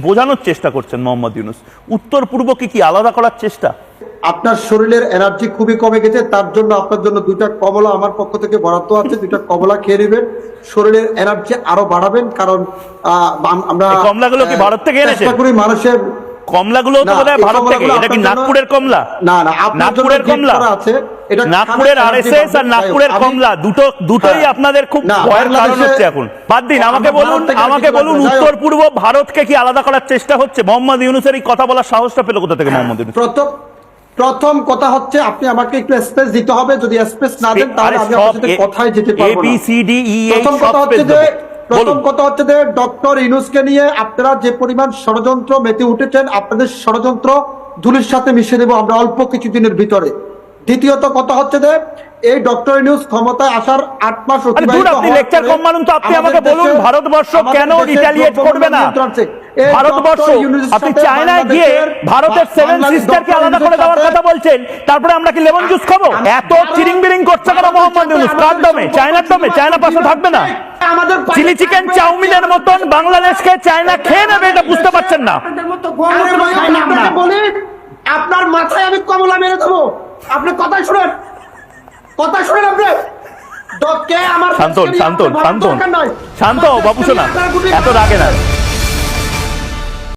বোঝানোর চেষ্টা করছেন মোহাম্মদ ইউনূস? উত্তর পূর্বকে কি আলাদা করার চেষ্টা? আপনার শরীরের এনার্জি খুবই কমে গেছে, তার জন্য আপনার জন্য 2টা কমলা আমার পক্ষ থেকে বরাদ্দ আছে, 2টা কমলা খেয়ে নেবেন, শরীরের এনার্জি আরো বাড়াবেন। কারণ আমরা কমলাগুলো কি ভারত থেকে এনেছে? চেষ্টা করি মানুষের কমলাগুলো তো বোধহয় ভারত থেকে। এটা কি নাগপুরের কমলা? না না, নাগপুরের কমলা আছে, এটা নাগপুরের আরএসএস আর নাগপুরের কমলা দুটোই আপনাদের খুব ভয়ের কারণ হচ্ছে এখন। বাদ দিন, আমাকে বলুন উত্তর পূর্ব ভারতকে কি আলাদা করার চেষ্টা হচ্ছে? মোহাম্মদ ইউনূসের এই কথা বলার সাহসটা পেল কোথা থেকে মোহাম্মদ ইউনূস? প্রথম কথা হচ্ছে আপনি আমাকে একটু স্পেস দিতে হবে, যদি স্পেস না দেন তাহলে আমি আপনার সাথে কথাই যেতে পারবো না। প্রথম কথা হচ্ছে যে ডক্টর ইউনূসকে নিয়ে আপনারা যে পরিমাণ ষড়যন্ত্র মেতে উঠেছেন, আপনাদের ষড়যন্ত্র ধুলির সাথে মিশিয়ে দেবো আমরা অল্প কিছুদিনের ভিতরে। দ্বিতীয়ত কথা হচ্ছে যে এই ডক্টর ইউনূস ক্ষমতায় আসার 8 মাস অতিবাহিত আপনি লেকচার কম মানুন তো। আপনি আমাকে বলুন ভারতবর্ষ কেন রিটালিয়েট করবে না? ভারতবর্ষ, আপনি চায়নায় গিয়ে ভারতের 7 সিস্টারকে আলাদা করে দেওয়ার কথা বলছেন, তারপরে আমরা কি লেমন জুস খাবো? এত চিরিং বিরিং করছে কেন মোহাম্মদ ইউনূস? কার দমে? চায়নার দমে? চায়না পাশে থাকবে না? চিলি চিকেন চাউমিনের মতন বাংলাদেশকে চায়না খেয়ে নেবে, এটা বুঝতে পারছেন না? আপনার মাথায় আমি কমলা মেরে দেবো, আপনি কথাই শুনেন, কথা শুনেন। আপনি শান্ত বাবু শোনা, এত রাগে না।